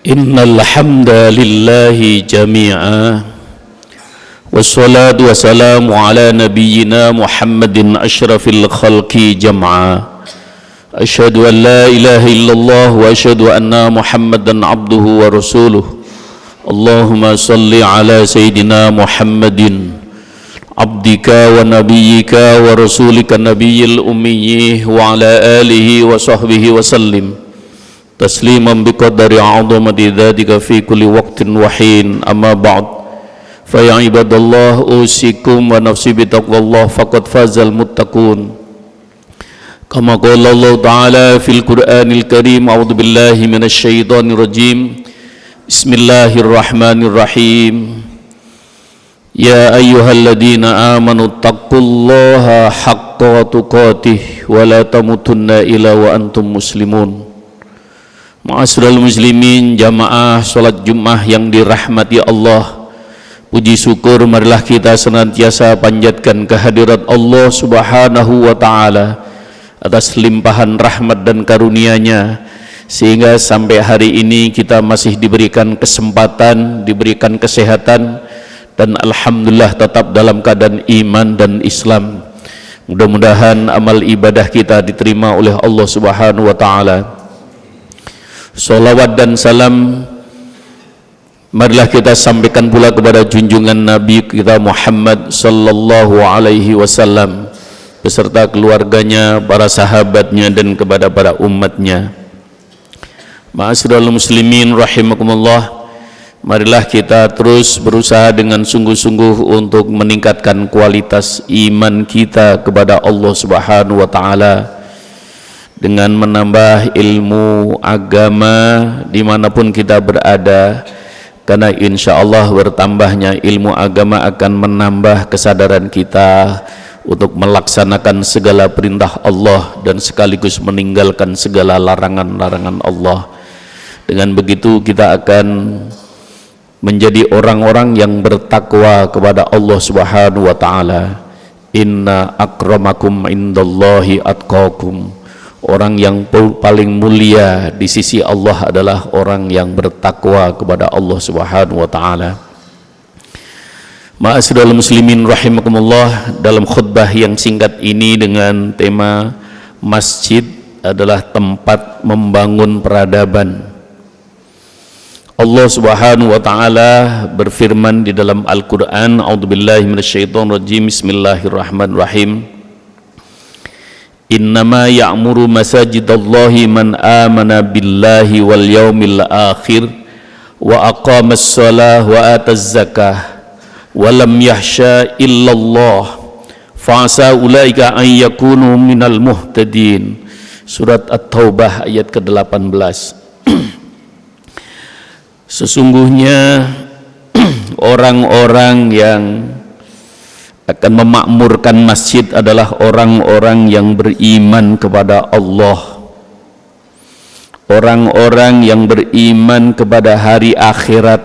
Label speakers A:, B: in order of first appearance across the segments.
A: Innal hamdalillahi jami'a wassalatu wassalamu ala nabiyyina Muhammadin asyrafil khalqi jam'a. Asyhadu an la ilaha illallah wa asyhadu anna Muhammadan abduhu wa rasuluh. Allahumma salli ala sayyidina Muhammadin abdika wa nabiyyika wa rasulika nabiyyil ummiyyi wa ala alihi wa sahbihi wa sallim tasliman biqadari 'azamati dzatika fi kulli waqtin wa hin. Amma ba'd, fa ya ibadallah usikum wa nafsi bi taqwallah faqad fazal muttaqun. Kama qala Allah ta'ala fil Qur'anil Karim, a'udzu billahi minasy syaithanir rajim. Bismillahirrahmanirrahim. Ya ayyuhalladzina amanu taqullaha haqqa tuqatih wa la tamutunna illa wa antum muslimun. Ma'asyiral muslimin, jamaah salat Jumat yang dirahmati Allah, puji syukur marilah kita senantiasa panjatkan kehadirat Allah Subhanahu wa taala atas limpahan rahmat dan karunia-Nya, sehingga sampai hari ini kita masih diberikan kesempatan, diberikan kesehatan, dan alhamdulillah tetap dalam keadaan iman dan Islam. Mudah-mudahan amal ibadah kita diterima oleh Allah Subhanahu wa taala. Salawat dan salam marilah kita sampaikan pula kepada junjungan Nabi kita Muhammad sallallahu alaihi wasallam beserta keluarganya, para sahabatnya, dan kepada para umatnya. Ma'asyiral muslimin rahimakumullah, marilah kita terus berusaha dengan sungguh-sungguh untuk meningkatkan kualitas iman kita kepada Allah Subhanahu wa taala dengan menambah ilmu agama dimanapun kita berada, karena insya Allah bertambahnya ilmu agama akan menambah kesadaran kita untuk melaksanakan segala perintah Allah dan sekaligus meninggalkan segala larangan-larangan Allah. Dengan begitu kita akan menjadi orang-orang yang bertakwa kepada Allah Subhanahu wa taala. Inna akramakum indallahi atqakum. Orang yang paling mulia di sisi Allah adalah orang yang bertakwa kepada Allah Subhanahu wa taala. Ma'asyiral muslimin rahimakumullah, dalam khutbah yang singkat ini dengan tema masjid adalah tempat membangun peradaban. Allah Subhanahu wa taala berfirman di dalam Al-Qur'an, a'udzubillahi minasyaitonir rajim, bismillahirrahmanirrahim. Innama ya'muru masajidallahi man amana billahi wal yaumil akhir wa aqamas shalah wa ataz zakah wa lam yahsha illallah fa'asa ulaika an yakunu minal muhtadin. Surat At-Taubah ayat ke-18. Sesungguhnya orang-orang yang akan memakmurkan masjid adalah orang-orang yang beriman kepada Allah, orang-orang yang beriman kepada hari akhirat,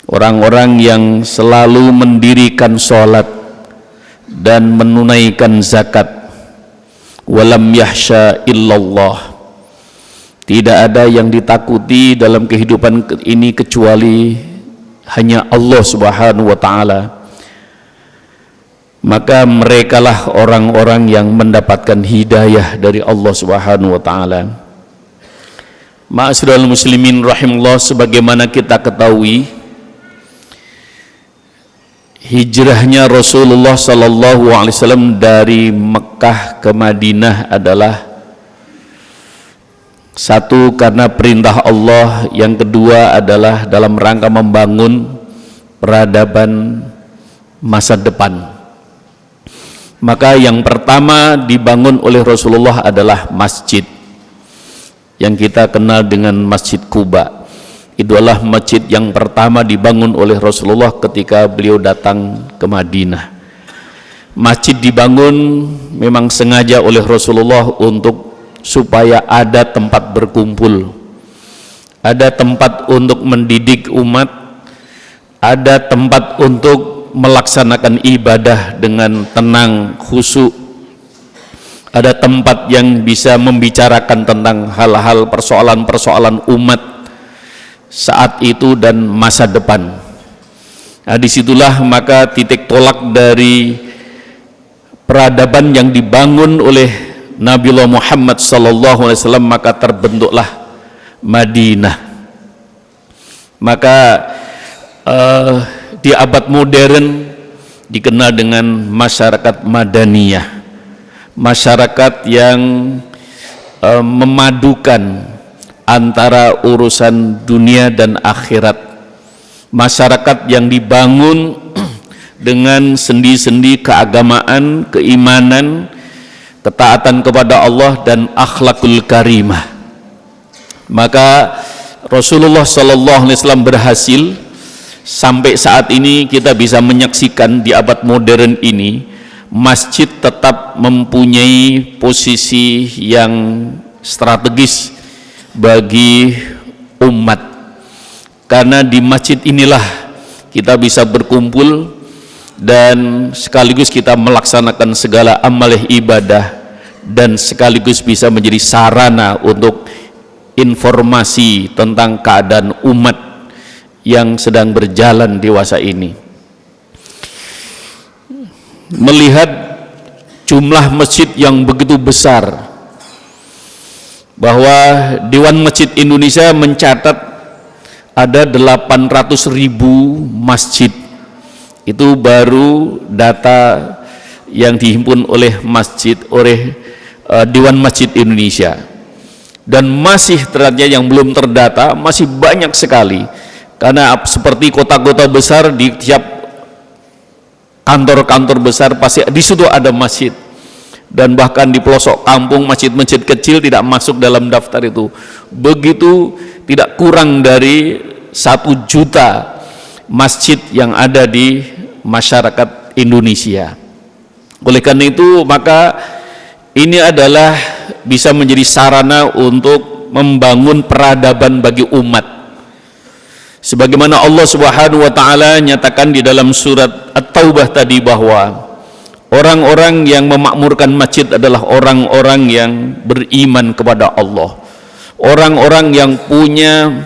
A: orang-orang yang selalu mendirikan sholat dan menunaikan zakat. Walam yahsya illallah, tidak ada yang ditakuti dalam kehidupan ini kecuali hanya Allah Subhanahu wa taala. Maka merekalah orang-orang yang mendapatkan hidayah dari Allah Subhanahu wa taala. Ma'asyiral muslimin rahimallah, sebagaimana kita ketahui, hijrahnya Rasulullah sallallahu alaihi wasallam dari Mekah ke Madinah adalah satu karena perintah Allah, yang kedua adalah dalam rangka membangun peradaban masa depan. Maka yang pertama dibangun oleh Rasulullah adalah masjid yang kita kenal dengan Masjid Quba. Itu adalah masjid yang pertama dibangun oleh Rasulullah ketika beliau datang ke Madinah. Masjid dibangun memang sengaja oleh Rasulullah untuk supaya ada tempat berkumpul, ada tempat untuk mendidik umat, ada tempat untuk melaksanakan ibadah dengan tenang, khusyuk, ada tempat yang bisa membicarakan tentang hal-hal persoalan-persoalan umat saat itu dan masa depan. Nah, disitulah maka titik tolak dari peradaban yang dibangun oleh Nabiullah Muhammad SAW, maka terbentuklah Madinah. Maka di abad modern dikenal dengan masyarakat Madaniyah, masyarakat yang memadukan antara urusan dunia dan akhirat, masyarakat yang dibangun dengan sendi-sendi keagamaan, keimanan, ketaatan kepada Allah dan akhlakul karimah. Maka Rasulullah SAW berhasil sampai saat ini kita bisa menyaksikan di abad modern ini masjid tetap mempunyai posisi yang strategis bagi umat, karena di masjid inilah kita bisa berkumpul dan sekaligus kita melaksanakan segala amal ibadah dan sekaligus bisa menjadi sarana untuk informasi tentang keadaan umat yang sedang berjalan dewasa ini. Melihat jumlah masjid yang begitu besar, bahwa Dewan Masjid Indonesia mencatat ada 800.000 masjid. Itu baru data yang dihimpun oleh Dewan Masjid Indonesia. Dan masih ternyata yang belum terdata masih banyak sekali, karena seperti kota-kota besar, di tiap kantor-kantor besar pasti di situ ada masjid, dan bahkan di pelosok kampung masjid-masjid kecil tidak masuk dalam daftar itu. Begitu tidak kurang dari 1 juta masjid yang ada di masyarakat Indonesia. Oleh karena itu maka ini adalah bisa menjadi sarana untuk membangun peradaban bagi umat, sebagaimana Allah Subhanahu wa taala nyatakan di dalam surat At-Taubah tadi bahwa orang-orang yang memakmurkan masjid adalah orang-orang yang beriman kepada Allah, orang-orang yang punya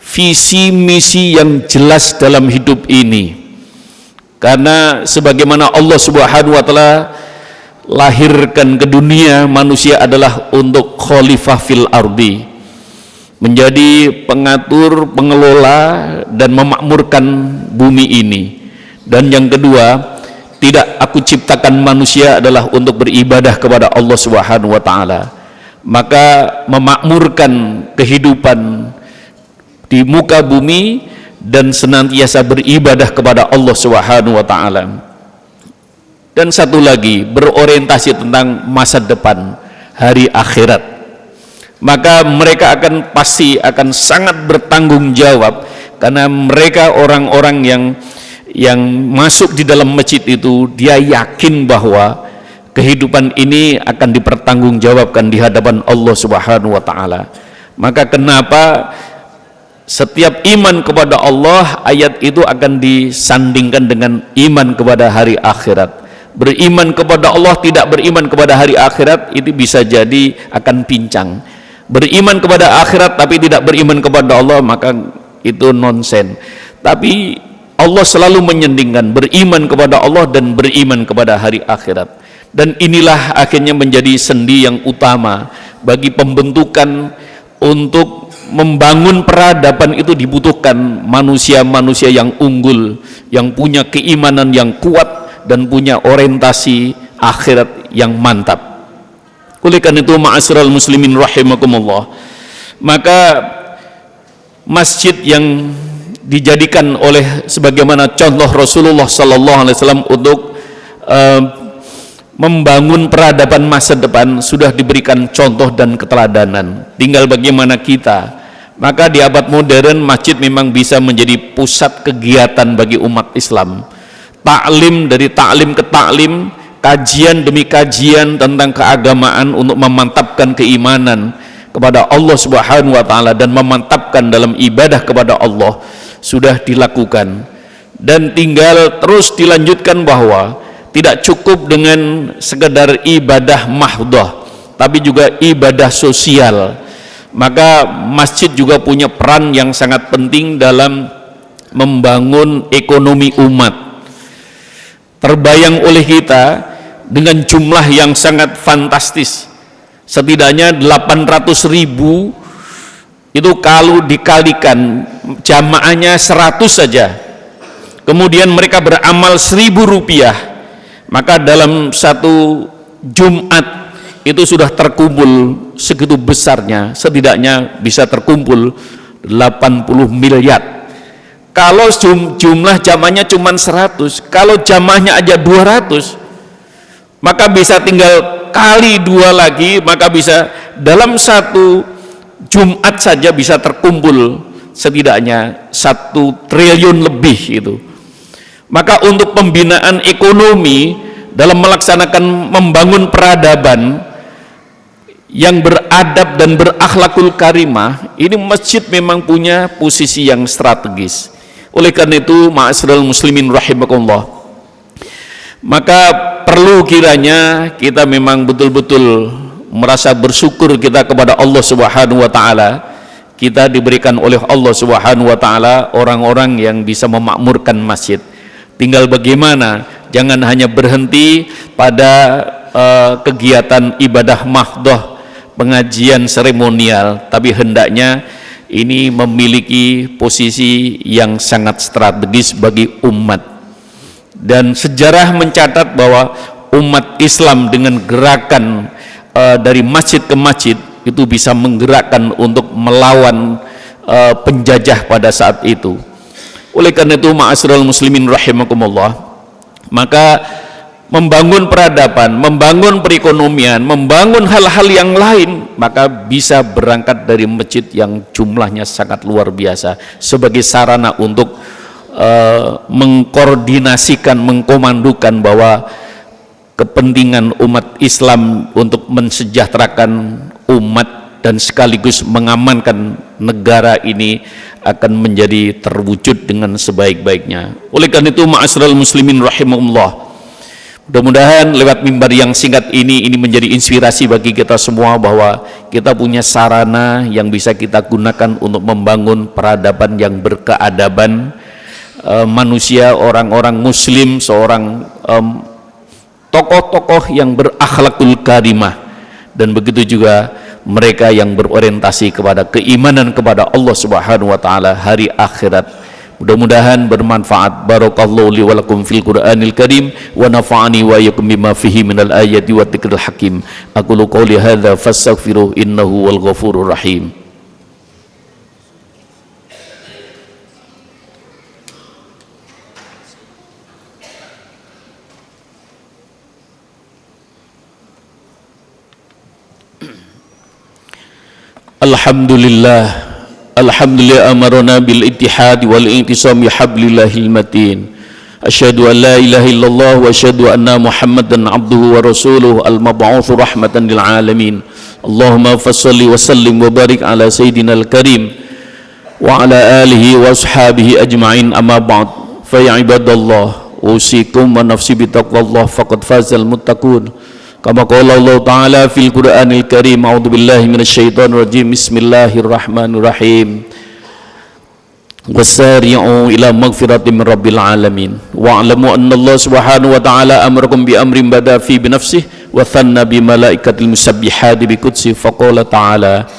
A: visi misi yang jelas dalam hidup ini. Karena sebagaimana Allah Subhanahu wa taala lahirkan ke dunia manusia adalah untuk khalifah fil ardi, menjadi pengatur, pengelola dan memakmurkan bumi ini. Dan yang kedua, tidak aku ciptakan manusia adalah untuk beribadah kepada Allah Subhanahu wa taala. Maka memakmurkan kehidupan di muka bumi dan senantiasa beribadah kepada Allah Subhanahu wa taala. Dan satu lagi, berorientasi tentang masa depan, hari akhirat. Maka mereka pasti akan sangat bertanggung jawab, karena mereka orang-orang yang masuk di dalam masjid itu, dia yakin bahwa kehidupan ini akan dipertanggungjawabkan di hadapan Allah Subhanahu wa taala. Maka kenapa setiap iman kepada Allah, ayat itu akan disandingkan dengan iman kepada hari akhirat. Beriman kepada Allah, tidak beriman kepada hari akhirat, itu bisa jadi akan pincang. Beriman kepada akhirat tapi tidak beriman kepada Allah, maka itu nonsen. Tapi Allah selalu menyandingkan beriman kepada Allah dan beriman kepada hari akhirat. Dan inilah akhirnya menjadi sendi yang utama bagi pembentukan. Untuk membangun peradaban itu dibutuhkan manusia-manusia yang unggul, yang punya keimanan yang kuat dan punya orientasi akhirat yang mantap. Oleh karena itu ma'asyiral muslimin rahimakumullah, maka masjid yang dijadikan oleh sebagaimana contoh Rasulullah sallallahu alaihi wasallam untuk membangun peradaban masa depan sudah diberikan contoh dan keteladanan. Tinggal bagaimana kita. Maka di abad modern masjid memang bisa menjadi pusat kegiatan bagi umat Islam. Taklim, dari taklim ke taklim, kajian demi kajian tentang keagamaan untuk memantapkan keimanan kepada Allah Subhanahu wa taala dan memantapkan dalam ibadah kepada Allah sudah dilakukan. Dan tinggal terus dilanjutkan bahwa tidak cukup dengan sekedar ibadah mahdoh, tapi juga ibadah sosial. Maka masjid juga punya peran yang sangat penting dalam membangun ekonomi umat. Terbayang oleh kita dengan jumlah yang sangat fantastis, setidaknya 800.000 itu kalau dikalikan jamaahnya 100 saja, kemudian mereka beramal 1.000 rupiah, maka dalam satu Jumat itu sudah terkumpul segitu besarnya, setidaknya bisa terkumpul 80 miliar. Kalau jumlah jamaahnya cuma 100, kalau jamaahnya aja 200, maka bisa tinggal kali 2 lagi, maka bisa dalam satu Jumat saja bisa terkumpul setidaknya 1 triliun lebih itu. Maka untuk pembinaan ekonomi dalam melaksanakan membangun peradaban yang beradab dan berakhlakul karimah, ini masjid memang punya posisi yang strategis. Oleh karena itu, ma'asyiral muslimin rahimakumullah, maka perlu kiranya kita memang betul-betul merasa bersyukur kita kepada Allah Subhanahu wa taala. Kita diberikan oleh Allah Subhanahu wa taala orang-orang yang bisa memakmurkan masjid. Tinggal bagaimana, jangan hanya berhenti pada kegiatan ibadah mahdoh, pengajian seremonial, tapi hendaknya ini memiliki posisi yang sangat strategis bagi umat. Dan sejarah mencatat bahwa umat Islam dengan gerakan dari masjid ke masjid itu bisa menggerakkan untuk melawan penjajah pada saat itu. Oleh karena itu, ma'asyiral muslimin rahimakumullah, maka membangun peradaban, membangun perekonomian, membangun hal-hal yang lain, maka bisa berangkat dari masjid yang jumlahnya sangat luar biasa sebagai sarana untuk mengkoordinasikan, mengkomandukan bahwa kepentingan umat Islam untuk mensejahterakan umat dan sekaligus mengamankan negara ini akan menjadi terwujud dengan sebaik-baiknya. Oleh karena itu, ma'asyiral muslimin rahimahumullah, mudah-mudahan lewat mimbar yang singkat ini menjadi inspirasi bagi kita semua bahwa kita punya sarana yang bisa kita gunakan untuk membangun peradaban yang berkeadaban, manusia, orang-orang muslim, seorang tokoh-tokoh yang berakhlakul karimah, dan begitu juga mereka yang berorientasi kepada keimanan kepada Allah Subhanahu wa taala, hari akhirat. Mudah-mudahan bermanfaat. Barakallahu li wa lakum fil Qur'anil Karim wa nafa'ani wa iyyakum bima fihi minal ayati wa dzikril hakim. Aqulu qouli hadza fastaghfiruhu innahu wal ghafurur rahim. Alhamdulillah, alhamdulillah amarna bil ittihad wal intisam bi hablillahil matin. Asyhadu an la ilaha illallah wa asyhadu anna Muhammadan abduhu wa rasuluhu al mab'uts rahmatan lil alamin. Allahumma fassalli wa sallim wa barik ala sayyidinal karim wa ala alihi wa ashabihi ajma'in, amma ba'd. Fa ya ibadallah, usikum wa nafsi bi taqwallah faqad fazal muttaqun. Kama qala Allah Ta'ala fil Qur'anil Karim, a'udzu billahi minasyaitonir rajim, bismillahirrahmanirrahim. Wasari'u ila maghfiratin min rabbil alamin. Wa'lamu anna Allah Subhanahu wa ta'ala amarakum bi amrin bada fi bi nafsihi wa thanna bi malaikatil musabbihati bi qudsi faqala ta'ala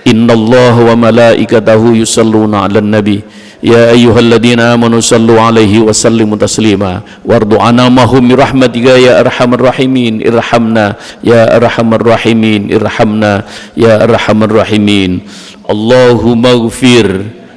A: innallaha wa malaikatahu yusalluna 'alan nabi ya ayyuhalladzina amanu sallu 'alaihi wa sallimu taslima wardu 'anna mahum bi rahmatika ya arhamar rahimin irhamna ya arhamar rahimin irhamna ya arhamar rahimin. Allahumma ighfir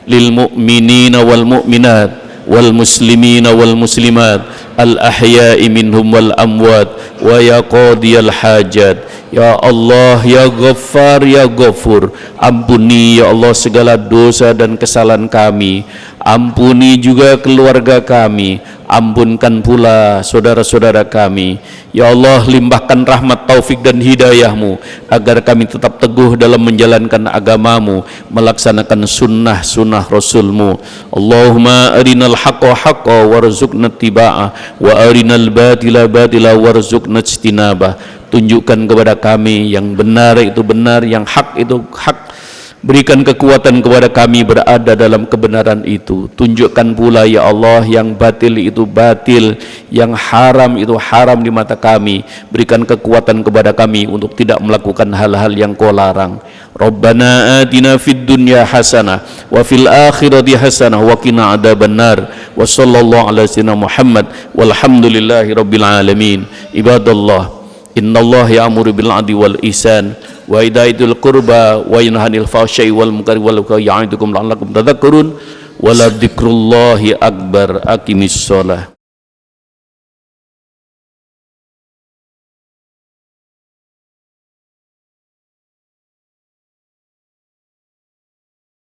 A: lil mu'minina wal mu'minat wal muslimina wal muslimat al ahya'i minhum wal amwat wa ya qadiyal hajat. Ya Allah, ya Ghaffar, ya Ghafur, ampuni ya Allah segala dosa dan kesalahan kami, ampuni juga keluarga kami, ampunkan pula saudara-saudara kami. Ya Allah, limpahkan rahmat, taufik dan hidayah-Mu agar kami tetap teguh dalam menjalankan agama-Mu, melaksanakan sunnah-sunnah Rasul-Mu. Allahumma arinal haqqa haqqa warzuqna ittiba'ah wa arinal batila batila warzuqna ijtinabah. Tunjukkan kepada kami yang benar itu benar, yang hak itu hak, Berikan kekuatan kepada kami berada dalam kebenaran itu. Tunjukkan pula ya Allah yang batil itu batil, yang haram itu haram di mata kami. Berikan kekuatan kepada kami untuk tidak melakukan hal-hal yang Kau larang. Rabbana atina fid dunya hasanah wa fil akhirati hasanah wa qina adzabannar. Wa sallallahu ala sayyidina Muhammad walhamdulillahi rabbil alamin. Ibadallah, innallaha ya'muru bil 'adli wal ihsan wa idaitul qurba wa yanhanil fahsya'i wal munkari wal baghi ya'idukum la'allakum tadhakkarun wa la dzikrullahi akbar. Aqimis shalah.